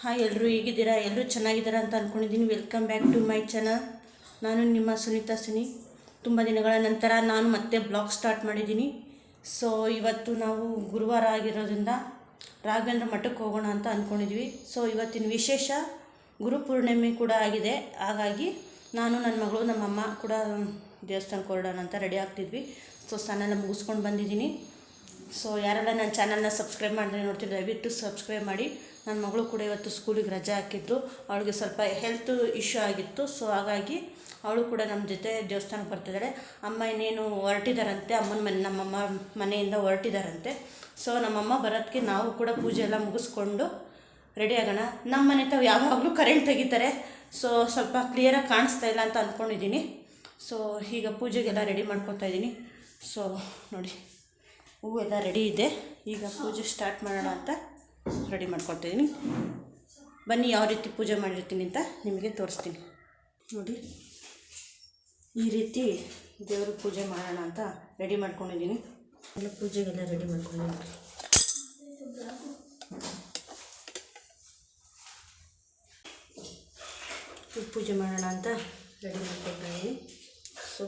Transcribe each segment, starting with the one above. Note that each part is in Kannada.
ಹಾಯ್ ಎಲ್ಲರೂ ಹೇಗಿದ್ದೀರಾ? ಎಲ್ಲರೂ ಚೆನ್ನಾಗಿದ್ದೀರಾ ಅಂತ ಅಂದ್ಕೊಂಡಿದ್ದೀನಿ. Welcome back to my channel. ನಾನು ನಿಮ್ಮ ಸುನೀತಾ ಸಿನಿ. ತುಂಬ ದಿನಗಳ ನಂತರ ನಾನು ಮತ್ತೆ ಬ್ಲಾಗ್ ಸ್ಟಾರ್ಟ್ ಮಾಡಿದ್ದೀನಿ. ಸೊ ಇವತ್ತು ನಾವು ಗುರುವಾರ ಆಗಿರೋದ್ರಿಂದ ರಾಘವೇಂದ್ರ ಮಠಕ್ಕೆ ಹೋಗೋಣ ಅಂತ ಅಂದ್ಕೊಂಡಿದ್ವಿ. ಸೊ ಇವತ್ತಿನ ವಿಶೇಷ ಗುರುಪೂರ್ಣಿಮೆ ಕೂಡ ಆಗಿದೆ. ಹಾಗಾಗಿ ನಾನು ನನ್ನ ಮಗಳು ನಮ್ಮಮ್ಮ ಕೂಡ ದೇವಸ್ಥಾನಕ್ಕೆ ಹೊರಡೋಣ ಅಂತ ರೆಡಿ ಆಗ್ತಿದ್ವಿ. ಸೊ ಸ್ನಾನೆಲ್ಲ ಮುಗಿಸ್ಕೊಂಡು ಬಂದಿದ್ದೀನಿ. ಸೊ ಯಾರೆಲ್ಲ ನನ್ನ ಚಾನಲ್ನ ಸಬ್ಸ್ಕ್ರೈಬ್ ಮಾಡಿದ್ರೆ ನೋಡ್ತೀವಿ, ದಯವಿಟ್ಟು ಸಬ್ಸ್ಕ್ರೈಬ್ ಮಾಡಿ. ನನ್ನ ಮಗಳು ಕೂಡ ಇವತ್ತು ಸ್ಕೂಲಿಗೆ ರಜೆ ಹಾಕಿದ್ದು, ಅವಳಿಗೆ ಸ್ವಲ್ಪ ಹೆಲ್ತ್ ಇಶ್ಯೂ ಆಗಿತ್ತು. ಸೊ ಹಾಗಾಗಿ ಅವಳು ಕೂಡ ನಮ್ಮ ಜೊತೆ ದೇವಸ್ಥಾನಕ್ಕೆ ಬರ್ತಿದ್ದಾಳೆ. ಅಮ್ಮ ಇನ್ನೇನು ಹೊರಟಿದ್ದಾರಂತೆ, ನಮ್ಮಮ್ಮ ಮನೆಯಿಂದ ಹೊರಟಿದ್ದಾರಂತೆ. ಸೊ ನಮ್ಮಮ್ಮ ಬರೋದಕ್ಕೆ ನಾವು ಕೂಡ ಪೂಜೆ ಎಲ್ಲ ಮುಗಿಸ್ಕೊಂಡು ರೆಡಿ ಆಗೋಣ. ನಮ್ಮ ಮನೆ ತಾವು ಯಾವಾಗಲೂ ಕರೆಂಟ್ ತೆಗಿತಾರೆ. ಸೊ ಸ್ವಲ್ಪ ಕ್ಲಿಯರಾಗಿ ಕಾಣಿಸ್ತಾ ಇಲ್ಲ ಅಂತ ಅಂದ್ಕೊಂಡಿದ್ದೀನಿ. ಸೊ ಈಗ ಪೂಜೆಗೆಲ್ಲ ರೆಡಿ ಮಾಡ್ಕೊತಾ ಇದ್ದೀನಿ. ಸೊ ನೋಡಿ, ಹೂವೆಲ್ಲ ರೆಡಿ ಇದೆ. ಈಗ ಪೂಜೆ ಸ್ಟಾರ್ಟ್ ಮಾಡೋಣ ಅಂತ ರೆಡಿ ಮಾಡ್ಕೊಳ್ತಾಯಿದ್ದೀನಿ. ಬನ್ನಿ ಯಾವ ರೀತಿ ಪೂಜೆ ಮಾಡಿರ್ತೀನಿ ಅಂತ ನಿಮಗೆ ತೋರಿಸ್ತೀನಿ. ನೋಡಿ, ಈ ರೀತಿ ದೇವ್ರ ಪೂಜೆ ಮಾಡೋಣ ಅಂತ ರೆಡಿ ಮಾಡ್ಕೊಂಡಿದ್ದೀನಿ. ಎಲ್ಲ ಪೂಜೆಗೆಲ್ಲ ರೆಡಿ ಮಾಡ್ಕೊಂಡಿದ್ದೀನಿ. ಪೂಜೆ ಮಾಡೋಣ ಅಂತ ರೆಡಿ ಮಾಡ್ಕೊಳ್ತಾಯಿದ್ದೀನಿ. ಸೊ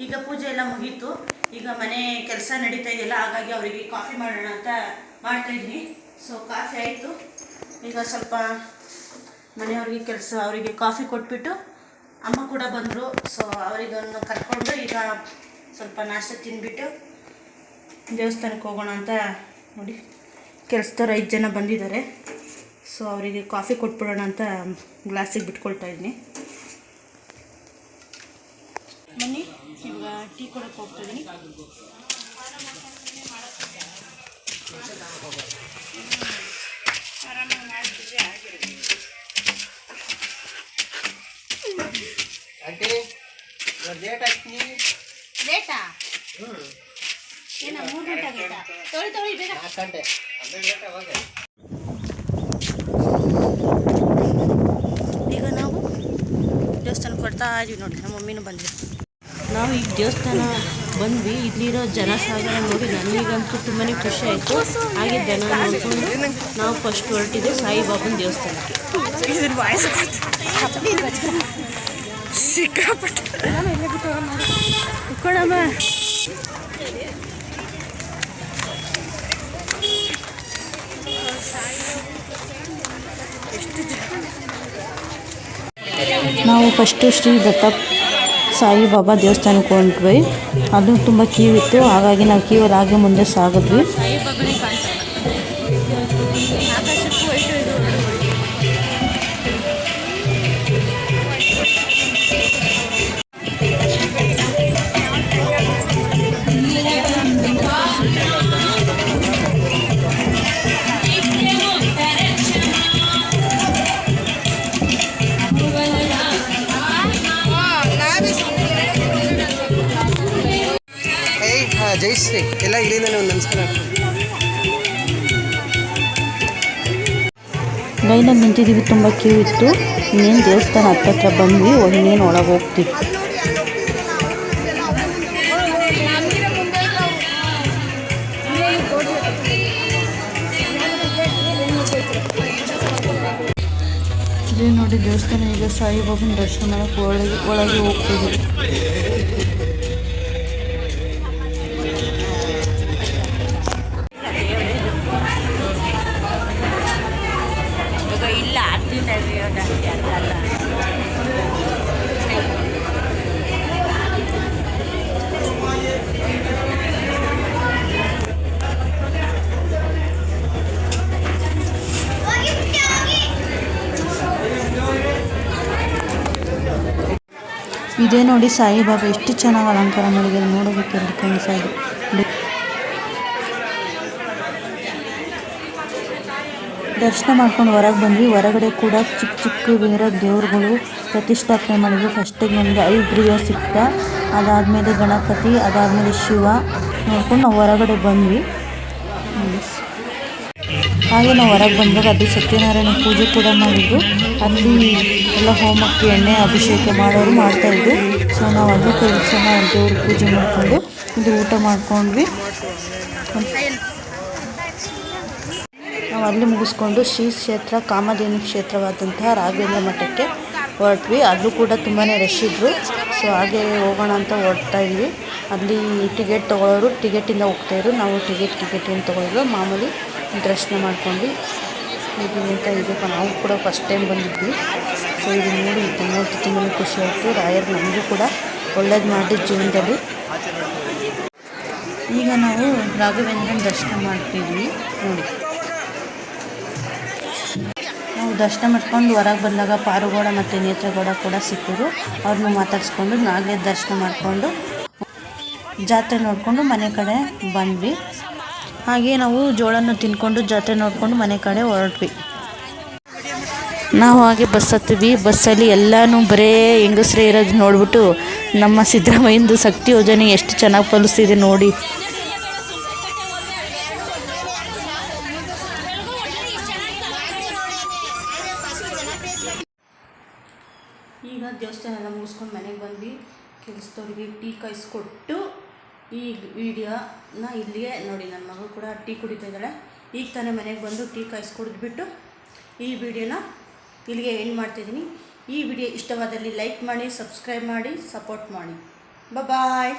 ಈಗ ಪೂಜೆ ಎಲ್ಲ ಮುಗೀತು. ಈಗ ಮನೆ ಕೆಲಸ ನಡೀತಾ ಇದೆಯಲ್ಲ, ಹಾಗಾಗಿ ಅವರಿಗೆ ಕಾಫಿ ಮಾಡೋಣ ಅಂತ ಮಾಡ್ತಾಯಿದ್ದೀನಿ. ಸೊ ಕಾಫಿ ಆಯಿತು. ಈಗ ಸ್ವಲ್ಪ ಮನೆಯವ್ರಿಗೆ ಕೆಲಸ, ಅವರಿಗೆ ಕಾಫಿ ಕೊಟ್ಬಿಟ್ಟು ಅಮ್ಮ ಕೂಡ ಬಂದರು. ಸೊ ಅವರಿಗೊಂದು ಕರ್ಕೊಂಡು ಈಗ ಸ್ವಲ್ಪ ನಾಷ್ಟ ತಿಂದ್ಬಿಟ್ಟು ದೇವಸ್ಥಾನಕ್ಕೆ ಹೋಗೋಣ ಅಂತ ನೋಡಿ, ಕೆಲಸದವ್ರು 5 ಜನ ಬಂದಿದ್ದಾರೆ. ಸೊ ಅವರಿಗೆ ಕಾಫಿ ಕೊಟ್ಬಿಡೋಣ ಅಂತ ಗ್ಲಾಸಿಗೆ ಬಿಟ್ಕೊಳ್ತಾ ಇದ್ದೀನಿ. ಬನ್ನಿ, ಇವಾಗ ಟೀ ಕೊಡೋಕ್ಕೆ ಹೋಗ್ತಾಯಿದ್ದೀನಿ. ಲೇಟಾ? ಏನ 3 ಗಂಟೆ ಆಗುತ್ತಾ? ತೊಳಿ ಬೇಗ. ಈಗ ನಾವು ದೇವಸ್ಥಾನಕ್ಕೆ ಕೊಡ್ತಾ ಇದೀವಿ. ನೋಡಿ, ನಮ್ಮ ಮಮ್ಮಿನೂ ಬಂದಿದೆ. ನಾವು ಈಗ ದೇವಸ್ಥಾನ ಬಂದ್ವಿ. ಇಲ್ಲಿರೋ ಜನಸಾಗರ ನೋಡಿ ನನಗಂತೂ ತುಂಬಾ ಖುಷಿ ಆಯಿತು. ಹಾಗೆ ಜನ ನೋಡಿಕೊಂಡು ನಾವು ಫಸ್ಟ್ ಹೊರಟಿದ್ದೆ ಸಾಯಿಬಾಬನ ದೇವಸ್ಥಾನಕ್ಕೆ. ಕೊಡಮ್ಮ. ನಾವು ಫಸ್ಟು ಶ್ರೀ ದತ್ತ ಸಾಯಿಬಾಬಾ ದೇವಸ್ಥಾನಕ್ಕೆ ಹೊಂಟ್ವಿ. ಅದು ತುಂಬ ಕ್ಯೂ ಇತ್ತು, ಹಾಗಾಗಿ ನಾವು ಕ್ಯೂವಲ್ಲಿ ಹಾಗೆ ಮುಂದೆ ಸಾಗಿದ್ವಿ. ಜೈಶ್ರೀ ಎಲ್ಲ ಇಲ್ಲಿಂದಲೇ ಒಂದು ನಮಸ್ಕಾರ. ಲೈನಲ್ಲಿ ನಿಂತಿದ್ದೀವಿ, ತುಂಬ ಕ್ಯೂ ಇತ್ತು. ಇನ್ನೇನು ದೇವಸ್ಥಾನ ಹತ್ತತ್ರ ಬಂದ್ವಿ, ಇನ್ನೇನು ಒಳಗೆ ಹೋಗ್ತೀವಿ. ಇದೇ ನೋಡಿ ದೇವಸ್ಥಾನ. ಈಗ ಸಾಯಿಬಾಬನ ದರ್ಶನ ಒಳಗೆ ಹೋಗ್ತೀವಿ. ಇದೇ ನೋಡಿ ಸಾಯಿಬಾಬಾ ಎಷ್ಟು ಚೆನ್ನಾಗಿ ಅಲಂಕಾರ ಮಾಡಿದ್ದಾರೆ, ನೋಡೋದಕ್ಕೆ ಎರಡು ಕಣ್ಣು ಸಾಯಿ. ದರ್ಶನ ಮಾಡ್ಕೊಂಡು ಹೊರಗೆ ಬಂದ್ವಿ. ಹೊರಗಡೆ ಕೂಡ ಚಿಕ್ಕ ಚಿಕ್ಕ ದೇವರುಗಳು ಪ್ರತಿಷ್ಠಾಪನೆ ಮಾಡಿದ್ವಿ. ಫಸ್ಟಿಗೆ ನಮಗೆ 5 ಗೃಹ ಸಿಕ್ತ, ಅದಾದಮೇಲೆ ಗಣಪತಿ, ಅದಾದಮೇಲೆ ಶಿವ ನೋಡ್ಕೊಂಡು ನಾವು ಹೊರಗಡೆ ಬಂದ್ವಿ. ಹಾಗೆ ನಾವು ಹೊರಗೆ ಬಂದಾಗ ಅಲ್ಲಿ ಸತ್ಯನಾರಾಯಣ ಪೂಜೆ ಕೂಡ ಮಾಡಿದ್ದು, ಅಲ್ಲಿ ಎಲ್ಲ ಹೋಮಕ್ಕೆ ಎಣ್ಣೆ ಅಭಿಷೇಕ ಮಾಡೋರು ಮಾಡ್ತಾಯಿದ್ರು. ಸೊ ನಾವು ಅಲ್ಲಿ ಕೆಲಸ ದೇವ್ರ ಪೂಜೆ ಮಾಡಿಕೊಂಡು ಇದು ಊಟ ಮಾಡ್ಕೊಂಡ್ವಿ. ನಾವು ಅಲ್ಲಿ ಮುಗಿಸ್ಕೊಂಡು ಶ್ರೀ ಕ್ಷೇತ್ರ ಕಾಮಧೇನು ಕ್ಷೇತ್ರವಾದಂತಹ ರಾಘವೇಂದ್ರ ಮಠಕ್ಕೆ ಹೊರಟ್ವಿ. ಅಲ್ಲೂ ಕೂಡ ತುಂಬಾ ರಶ್ ಇದ್ದರು. ಸೊ ಹಾಗೆ ಹೋಗೋಣ ಅಂತ ಹೊರಡ್ತಾ ಇದ್ವಿ. ಅಲ್ಲಿ ಟಿಕೆಟ್ ತೊಗೊಳ್ಳೋರು ಟಿಕೆಟಿಂದ ಹೋಗ್ತಾಯಿದ್ರು. ನಾವು ಟಿಕೆಟ್ ಏನು ತೊಗೊಳ್ಳೋದು, ಮಾಮೂಲಿ ದರ್ಶನ ಮಾಡ್ಕೊಂಡ್ವಿ. ಹೇಗಿದೆ ಅಂತ ಇದಕ್ಕೆ ನಾವು ಕೂಡ ಫಸ್ಟ್ ಟೈಮ್ ಬಂದಿದ್ವಿ. ಸೊ ಇದು ನೋಡಿ ತುಂಬಾ ಖುಷಿ ಆಯಿತು. ರಾಯರು ನಮಗೂ ಕೂಡ ಒಳ್ಳೇದು ಮಾಡಿ ಜೀವನದಲ್ಲಿ. ಈಗ ನಾವು ರಾಘವೇಂದ್ರನ ದರ್ಶನ ಮಾಡ್ತಿದ್ವಿ ನೋಡಿ. ನಾವು ದರ್ಶನ ಮಾಡ್ಕೊಂಡು ಹೊರಗೆ ಬಂದಾಗ ಪಾರುಗೌಡ ಮತ್ತು ನೇತ್ರಗೌಡ ಕೂಡ ಸಿಕ್ಕಿದ್ರು. ಅವ್ರನ್ನ ಮಾತಾಡಿಸ್ಕೊಂಡು ನಾಗೇ ದರ್ಶನ ಮಾಡಿಕೊಂಡು ಜಾತ್ರೆ ನೋಡಿಕೊಂಡು ಮನೆ ಕಡೆ ಬಂದ್ವಿ. ಹಾಗೆ ನಾವು ಜೋಳನ್ನು ತಿನ್ಕೊಂಡು ಜಾತ್ರೆ ನೋಡಿಕೊಂಡು ಮನೆ ಕಡೆ ಹೊರಟ್ವಿ. ನಾವು ಹಾಗೆ ಬಸ್ ಹತ್ತಿದ್ವಿ. ಬಸ್ಸಲ್ಲಿ ಎಲ್ಲನೂ ಬರೇ ಹೆಂಗಸ್ರೇ ಇರೋದು ನೋಡಿಬಿಟ್ಟು ನಮ್ಮ ಸಿದ್ದರಾಮಯ್ಯಂದು ಶಕ್ತಿ ಯೋಜನೆ ಎಷ್ಟು ಚೆನ್ನಾಗಿ ಫಲಿಸ್ತಿದೆ ನೋಡಿ. ಈಗ ದೇವಸ್ಥಾನ ಎಲ್ಲ ಮುಗಿಸ್ಕೊಂಡು ಮನೆಗೆ ಬಂದ್ವಿ. ಕೆಲಸದವ್ರಿಗೆ ಟೀ ಕಾಯಿಸ್ಕೊಟ್ಟು ಈ ವಿಡಿಯೋನ ಇಲ್ಲಿಗೆ ನೋಡಿ. ನನ್ನ ಮಗಳು ಕೂಡ ಟೀ ಕುಡಿತಾ ಇದ್ದಾಳೆ. ಈಗ ತಾನೇ ಮನೆಗೆ ಬಂದು ಟೀ ಕಾಯಿಸ್ಕೊಡ್ಬಿಟ್ಟು ಈ ವಿಡಿಯೋನ ಇಲ್ಲಿಗೆ ಎಂಡ್ ಮಾಡ್ತಿದ್ದೀನಿ. ಈ ವಿಡಿಯೋ ಇಷ್ಟವಾದಲ್ಲಿ ಲೈಕ್ ಮಾಡಿ, ಸಬ್ಸ್ಕ್ರೈಬ್ ಮಾಡಿ, ಸಪೋರ್ಟ್ ಮಾಡಿ. ಬಾಯ್.